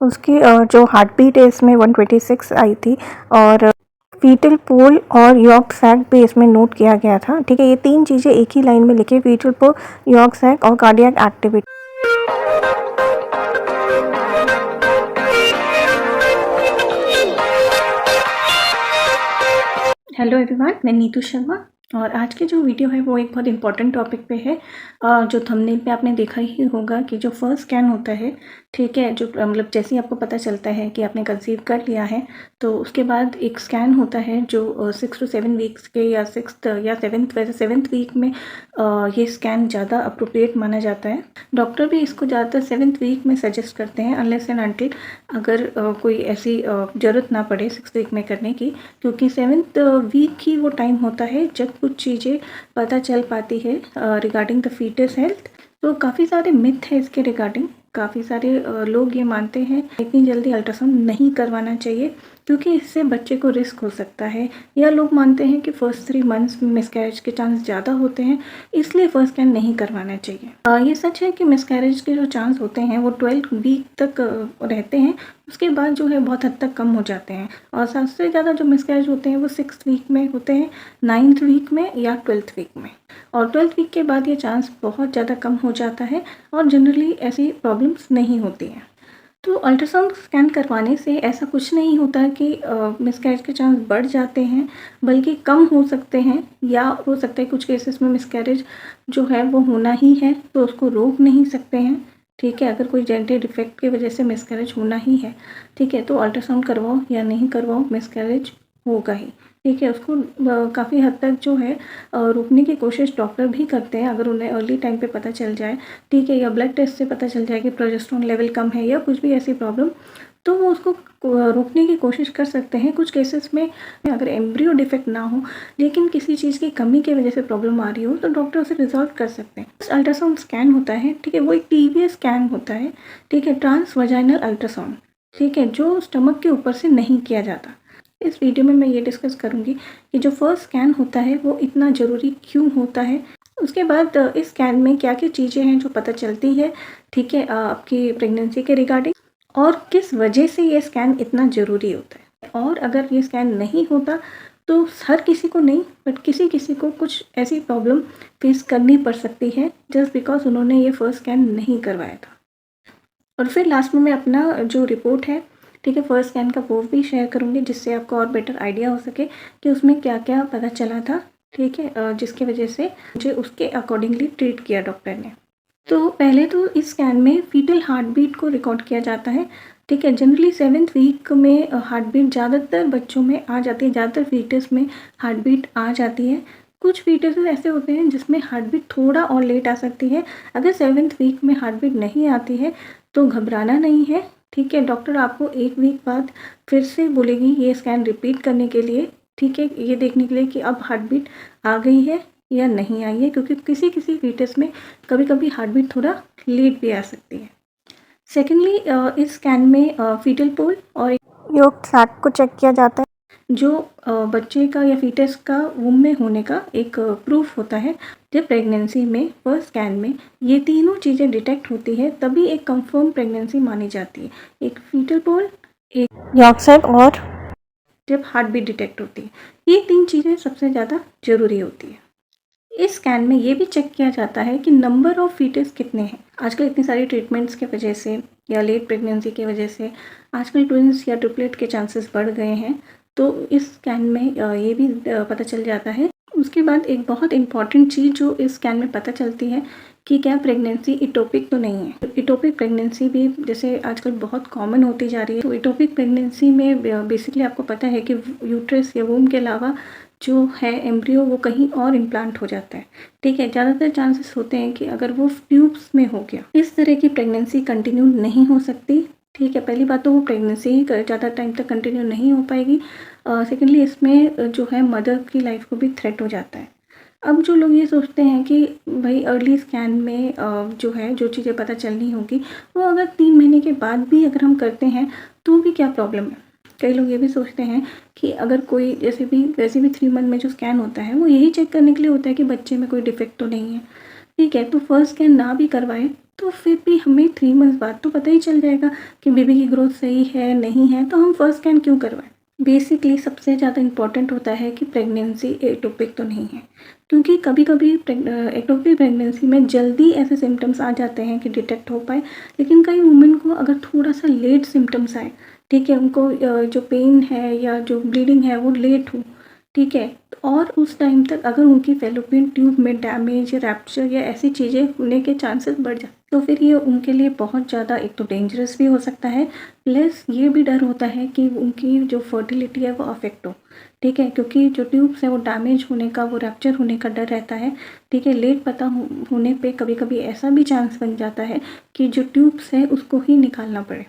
उसकी जो heart beat है इसमें 126 आई थी और फीटल पूल और यॉर्क सैक भी इसमें नोट किया गया था। ठीक है, ये 3 चीज़ें एक ही लाइन में लिखी, फीटल पूल, यॉर्क सैक और कार्डियक एक्टिविटी। हेलो एवरीवन, मैं नीतू शर्मा और आज की जो वीडियो है वो एक बहुत इंपॉर्टेंट टॉपिक पे है। जो थंबनेल पे आपने देखा ही होगा कि जो फर्स्ट स्कैन होता है, ठीक है, जो मतलब जैसे ही आपको पता चलता है कि आपने कंसीव कर लिया है तो उसके बाद एक स्कैन होता है जो 6 to 7 वीक्स के या 6th या 7th, वैसे 7th वीक में ये स्कैन ज़्यादा अप्रोप्रिएट माना जाता है। डॉक्टर भी इसको ज़्यादातर 7th वीक में सजेस्ट करते हैं, अनलेस एंड अनटिल अगर कोई ऐसी ज़रूरत ना पड़े 6th वीक में करने की, क्योंकि 7th वीक ही वो टाइम होता है जब कुछ चीज़ें पता चल पाती है रिगार्डिंग द फीटस हेल्थ। तो काफ़ी सारे मिथ है इसके रिगार्डिंग। काफ़ी सारे लोग ये मानते हैं इतनी जल्दी अल्ट्रासाउंड नहीं करवाना चाहिए क्योंकि इससे बच्चे को रिस्क हो सकता है, या लोग मानते हैं कि फर्स्ट 3 मंथ्स में मिसकैरेज के चांस ज़्यादा होते हैं, इसलिए फर्स्ट स्कैन नहीं करवाना चाहिए। ये सच है कि मिसकैरेज के जो चांस होते हैं वो 12 वीक तक रहते हैं, उसके बाद जो है बहुत हद तक कम हो जाते हैं, और सबसे ज़्यादा जो मिसकैरेज होते हैं वो 6th वीक में होते हैं, 9th वीक में या 12th वीक में। और 12th वीक के बाद ये चांस बहुत ज़्यादा कम हो जाता है और जनरली ऐसी प्रॉब्लम्स नहीं होती हैं। तो अल्ट्रासाउंड स्कैन करवाने से ऐसा कुछ नहीं होता कि मिसकैरेज के चांस बढ़ जाते हैं, बल्कि कम हो सकते हैं, या हो सकता है कुछ केसेस में मिसकैरेज जो है वो होना ही है तो उसको रोक नहीं सकते हैं। ठीक है, अगर कोई जेनेटिक डिफेक्ट की वजह से मिसकैरेज होना ही है, ठीक है, तो अल्ट्रासाउंड करवाओ या नहीं करवाओ, मिसकैरेज होगा ही। ठीक है, उसको काफ़ी हद तक जो है रोकने की कोशिश डॉक्टर भी करते हैं अगर उन्हें अर्ली टाइम पे पता चल जाए, ठीक है, या ब्लड टेस्ट से पता चल जाए कि प्रोजेस्टेरोन लेवल कम है या कुछ भी ऐसी प्रॉब्लम, तो वो उसको रोकने की कोशिश कर सकते हैं। कुछ केसेस में अगर एम्ब्रियो डिफेक्ट ना हो लेकिन किसी चीज़ की कमी की वजह से प्रॉब्लम आ रही हो तो डॉक्टर उसे रिजॉल्व कर सकते हैं। अल्ट्रासाउंड स्कैन होता है, ठीक है, वो एक टीवीएस स्कैन होता है, ठीक है, ट्रांस वजाइनल अल्ट्रासाउंड, ठीक है, जो स्टमक के ऊपर से नहीं किया जाता। इस वीडियो में मैं ये डिस्कस करूँगी कि जो फर्स्ट स्कैन होता है वो इतना ज़रूरी क्यों होता है, उसके बाद इस स्कैन में क्या क्या चीज़ें हैं जो पता चलती है, ठीक है, आपकी प्रेगनेंसी के रिगार्डिंग, और किस वजह से ये स्कैन इतना ज़रूरी होता है। और अगर ये स्कैन नहीं होता तो हर किसी को नहीं, बट किसी किसी को कुछ ऐसी प्रॉब्लम फेस करनी पड़ सकती है जस्ट बिकॉज उन्होंने ये फर्स्ट स्कैन नहीं करवाया था। और फिर लास्ट में मैं अपना जो रिपोर्ट है, ठीक है, फर्स्ट स्कैन का, वो भी शेयर करूँगी जिससे आपको और बेटर आइडिया हो सके कि उसमें क्या क्या पता चला था, ठीक है, जिसकी वजह से मुझे उसके अकॉर्डिंगली ट्रीट किया डॉक्टर ने। तो पहले तो इस स्कैन में फीटल हार्ट बीट को रिकॉर्ड किया जाता है, ठीक है। जनरली 7th वीक में हार्ट बीट ज़्यादातर बच्चों में आ जाती है, ज़्यादातर फीटस में हार्ट बीट आ जाती है। कुछ फीटस ऐसे होते हैं जिसमें हार्ट बीट थोड़ा और लेट आ सकती है। अगर 7th वीक में हार्ट बीट नहीं आती है तो घबराना नहीं है, ठीक है। डॉक्टर आपको 1 वीक बाद फिर से बोलेगी ये स्कैन रिपीट करने के लिए, ठीक है, ये देखने के लिए कि अब हार्ट बीट आ गई है या नहीं आई है, क्योंकि किसी किसी फीटस में कभी कभी हार्ट बीट थोड़ा लेट भी आ सकती है। सेकेंडली, इस स्कैन में फीटल पोल और यॉर्क सैक को चेक किया जाता है, जो बच्चे का या फीटस का वूम में होने का एक प्रूफ होता है। जब प्रेगनेंसी में फर्स्ट स्कैन में ये तीनों चीज़ें डिटेक्ट होती है तभी एक कंफर्म प्रेगनेंसी मानी जाती है। एक फीटल पोल, एक यॉर्क सैक और जब हार्ट बीट डिटेक्ट होती है, ये 3 चीज़ें सबसे ज़्यादा ज़रूरी होती है। इस स्कैन में ये भी चेक किया जाता है कि नंबर ऑफ फीटस कितने हैं। आजकल इतनी सारी ट्रीटमेंट्स की वजह से या लेट प्रेगनेंसी की वजह से आजकल ट्विंस या ट्रिपलेट के चांसेस बढ़ गए हैं, तो इस स्कैन में ये भी पता चल जाता है। उसके बाद एक बहुत इंपॉर्टेंट चीज़ जो इस स्कैन में पता चलती है कि क्या प्रेगनेंसी इटोपिक तो नहीं है। इटोपिक प्रेगनेंसी भी जैसे आजकल बहुत कॉमन होती जा रही है, तो इटोपिक प्रेगनेंसी में बेसिकली आपको पता है कि यूट्रस या वूम के अलावा जो है एम्ब्रियो वो कहीं और इम्प्लांट हो जाता है, ठीक है। ज़्यादातर चांसेस होते हैं कि अगर वो ट्यूब्स में हो गया, इस तरह की प्रेगनेंसी कंटिन्यू नहीं हो सकती, ठीक है। पहली बात तो वो प्रेगनेंसी ही ज़्यादा टाइम तक कंटिन्यू नहीं हो पाएगी। सेकेंडली, इसमें जो है मदर की लाइफ को भी थ्रेट हो जाता है। अब जो लोग ये सोचते हैं कि भाई अर्ली स्कैन में जो है जो चीज़ें पता चलनी होगी वो अगर 3 महीने के बाद भी अगर हम करते हैं तो भी क्या प्रॉब्लम है। कई लोग ये भी सोचते हैं कि अगर कोई वैसे भी 3 मंथ में जो स्कैन होता है वो यही चेक करने के लिए होता है कि बच्चे में कोई डिफेक्ट तो नहीं है, ठीक है, तो फर्स्ट स्कैन ना भी करवाएं तो फिर भी हमें 3 मंथ्स बाद तो पता ही चल जाएगा कि बेबी की ग्रोथ सही है नहीं है, तो हम फर्स्ट स्कैन क्यों करवाएं। बेसिकली सबसे ज़्यादा इम्पॉर्टेंट होता है कि प्रेगनेंसी एक्टोपिक तो नहीं है, क्योंकि कभी कभी एक्टोपिक प्रेगनेंसी में जल्दी ऐसे सिम्टम्स आ जाते हैं कि डिटेक्ट हो पाए, लेकिन कई वुमेन को अगर थोड़ा सा लेट सिम्टम्स आए, ठीक है, उनको जो पेन है या जो ब्लीडिंग है वो लेट हो, ठीक है, और उस टाइम तक अगर उनकी फैलोपियन ट्यूब में डैमेज या रैप्चर या ऐसी चीज़ें होने के चांसेस बढ़ जाए, तो फिर ये उनके लिए बहुत ज़्यादा एक तो डेंजरस भी हो सकता है, प्लस ये भी डर होता है कि उनकी जो फर्टिलिटी है वो अफेक्ट हो, ठीक है, क्योंकि जो ट्यूब्स है वो डैमेज होने का, वो रैप्चर होने का डर रहता है, ठीक है। लेट पता होने पे कभी कभी ऐसा भी चांस बन जाता है कि जो ट्यूब्स है उसको ही निकालना पड़े,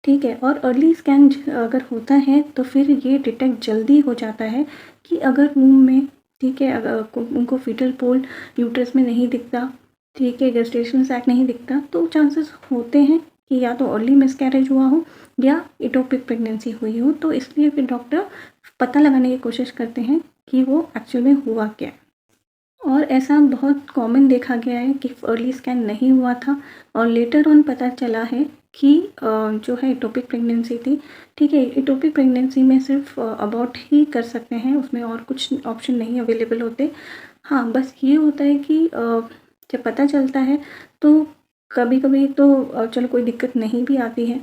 ठीक है। और अर्ली स्कैन अगर होता है तो फिर ये डिटेक्ट जल्दी हो जाता है कि अगर वूम में, ठीक है, अगर उनको फीटल पोल यूट्रस में नहीं दिखता, ठीक है, गेस्टेशनल सैक नहीं दिखता, तो चांसेस होते हैं कि या तो अर्ली मिसकैरेज हुआ हो या इटोपिक प्रेगनेंसी हुई हो। तो इसलिए फिर डॉक्टर पता लगाने की कोशिश करते हैं कि वो एक्चुअल में हुआ क्या है। और ऐसा बहुत कॉमन देखा गया है कि अर्ली स्कैन नहीं हुआ था और लेटर ऑन पता चला है कि जो है इटोपिक प्रेगनेंसी थी, ठीक है। इटोपिक प्रेगनेंसी में सिर्फ अबॉर्ट ही कर सकते हैं, उसमें और कुछ ऑप्शन नहीं अवेलेबल होते। हाँ, बस ये होता है कि जब पता चलता है तो कभी कभी तो चलो कोई दिक्कत नहीं भी आती है,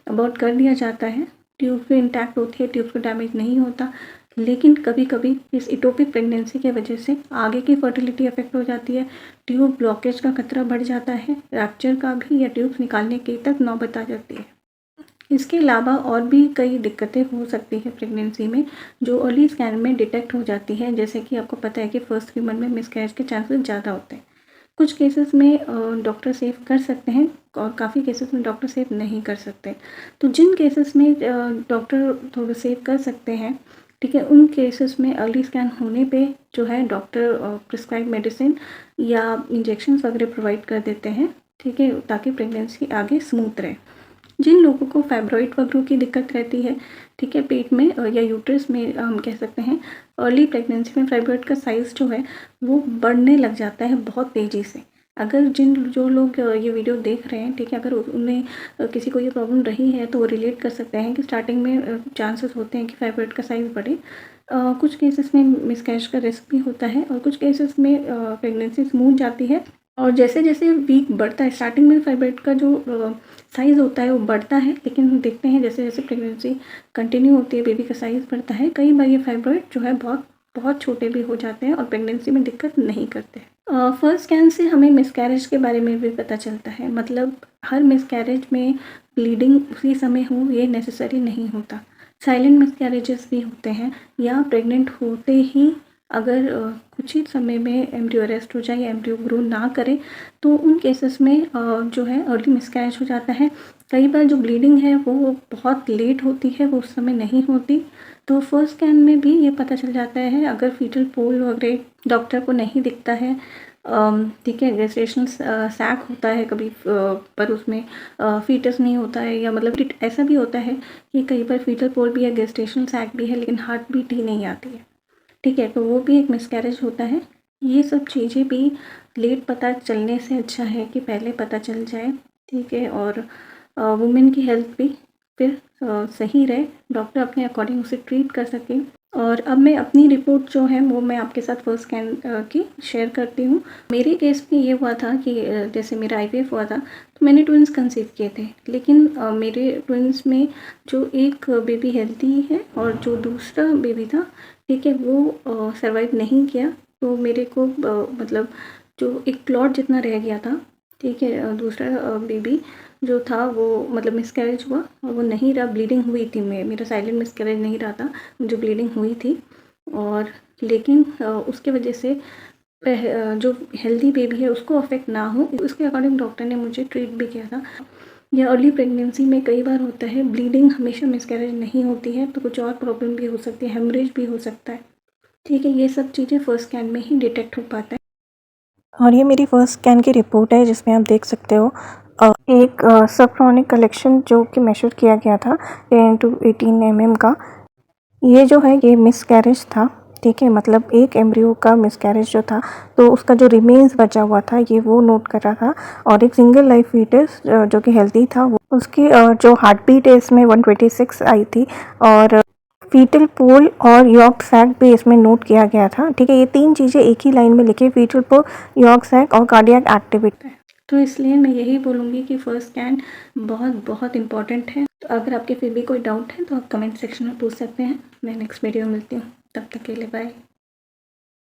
अबॉर्ट कर दिया जाता है, ट्यूब भी इंटैक्ट होती है, ट्यूब को डैमेज नहीं होता, लेकिन कभी कभी इस इटोपिक प्रेगनेंसी के वजह से आगे की फर्टिलिटी अफेक्ट हो जाती है, ट्यूब ब्लॉकेज का खतरा बढ़ जाता है, रैप्चर का भी या ट्यूब्स निकालने की तक नौबत आ जाती है। इसके अलावा और भी कई दिक्कतें हो सकती है प्रेगनेंसी में जो अर्ली स्कैन में डिटेक्ट हो जाती है, जैसे कि आपको पता है कि फर्स्ट 3 मंथ में मिसकैरेज के चांसेस ज़्यादा होते हैं। कुछ केसेस में डॉक्टर सेव कर सकते हैं और काफ़ी केसेस में डॉक्टर सेव नहीं कर सकते। तो जिन केसेस में डॉक्टर थोड़ा सेव कर सकते हैं, ठीक है, उन केसेस में अर्ली स्कैन होने पे जो है डॉक्टर प्रिस्क्राइब मेडिसिन या इंजेक्शंस वगैरह प्रोवाइड कर देते हैं, ठीक है, ताकि प्रेगनेंसी आगे स्मूथ रहे। जिन लोगों को फाइब्रॉइड वगैरह की दिक्कत रहती है, ठीक है, पेट में या यूट्रस में, हम कह सकते हैं अर्ली प्रेगनेंसी में फाइब्रॉइड का साइज़ जो है वो बढ़ने लग जाता है बहुत तेज़ी से। अगर जो लोग ये वीडियो देख रहे हैं, ठीक है, अगर उन्हें किसी को ये प्रॉब्लम रही है तो वो रिलेट कर सकते हैं कि स्टार्टिंग में चांसेस होते हैं कि फाइब्रॉइड का साइज़ बढ़े। कुछ केसेस में मिसकैरेज का रिस्क भी होता है और कुछ केसेस में प्रेगनेंसी स्मूथ जाती है। और जैसे जैसे वीक बढ़ता है, स्टार्टिंग में फाइब्रॉइड का जो साइज़ होता है वो बढ़ता है, लेकिन हम देखते हैं जैसे जैसे प्रेगनेंसी कंटिन्यू होती है बेबी का साइज़ बढ़ता है। कई बार ये फाइब्रॉइड जो है बहुत बहुत छोटे भी हो जाते हैं और प्रेगनेंसी में दिक्कत नहीं करते। फर्स्ट स्कैन से हमें मिसकैरेज के बारे में भी पता चलता है, मतलब हर मिसकैरेज में ब्लीडिंग उसी समय हो ये नेसेसरी नहीं होता। साइलेंट मिसकैरेजेस भी होते हैं या प्रेग्नेंट होते ही अगर कुछ ही समय में एम्ब्रियो अरेस्ट हो जाए या एम्ब्रियो ग्रो ना करे तो उन केसेस में जो है अर्ली मिसकैरेज हो जाता है। कई बार जो ब्लीडिंग है वो बहुत लेट होती है, वो उस समय नहीं होती, तो फर्स्ट स्कैन में भी ये पता चल जाता है अगर फीटल पोल वगैरह डॉक्टर को नहीं दिखता है, ठीक है, गेस्टेशनल सैक होता है कभी पर उसमें फीटस नहीं होता है, या मतलब ऐसा भी होता है कि कई बार फीटल पोल भी है, गेस्टेशनल सैक भी है, लेकिन हार्ट बीट ही नहीं आती है, ठीक है, तो वो भी एक मिसकैरेज होता है। ये सब चीज़ें भी लेट पता चलने से अच्छा है कि पहले पता चल जाए, ठीक है, और वुमेन की हेल्थ भी फिर सही रहे, डॉक्टर अपने अकॉर्डिंग उसे ट्रीट कर सके। और अब मैं अपनी रिपोर्ट जो है वो मैं आपके साथ फर्स्ट स्कैन की शेयर करती हूँ। मेरे केस में ये हुआ था कि जैसे मेरा IVF हुआ था तो मैंने ट्विन्स कंसीव किए थे, लेकिन मेरे ट्विन्स में जो एक बेबी हेल्थी है और जो दूसरा बेबी था, ठीक है, वो सर्वाइव नहीं किया, तो मेरे को मतलब जो एक क्लॉट जितना रह गया था, ठीक है, दूसरा बेबी जो था वो मतलब मिसकैरेज हुआ और वो नहीं रहा, ब्लीडिंग हुई थी, मेरा साइलेंट मिसकैरेज नहीं रहा था, जो ब्लीडिंग हुई थी, और लेकिन उसके वजह से जो हेल्दी बेबी है उसको अफेक्ट ना हो उसके अकॉर्डिंग डॉक्टर ने मुझे ट्रीट भी किया था। या अर्ली प्रेगनेंसी में कई बार होता है ब्लीडिंग, हमेशा मिसकैरेज नहीं होती है, तो कुछ और प्रॉब्लम भी हो सकती है, हेमरेज भी हो सकता है, ठीक है, ये सब चीज़ें फर्स्ट स्कैन में ही डिटेक्ट हो पाता है। और ये मेरी फर्स्ट स्कैन की रिपोर्ट है जिसमें आप देख सकते हो एक सबक्रोनिक कलेक्शन जो कि मेजर किया गया था 10 to 18 mm का। ये जो है ये मिसकैरेज था, ठीक है, मतलब एक एम्ब्रियो का मिसकैरेज जो था तो उसका जो रिमेन्स बचा हुआ था ये वो नोट कर रहा था, और एक सिंगल लाइफ फीटस जो कि हेल्दी था वो उसकी जो हार्ट बीट है इसमें 126 आई थी, और फीटल पोल और यॉर्क सैक भी इसमें नोट किया गया था। ठीक है, ये 3 चीज़ें एक ही लाइन में लिखी, फीटल पोल, यॉर्क सैक और कार्डियक एक्टिविटी। तो इसलिए मैं यही बोलूँगी कि फर्स्ट स्कैन बहुत बहुत इम्पॉर्टेंट है। तो अगर आपके फिर भी कोई डाउट है तो आप कमेंट सेक्शन में पूछ सकते हैं। मैं नेक्स्ट वीडियो में मिलती हूँ, तब तक के लिए बाय।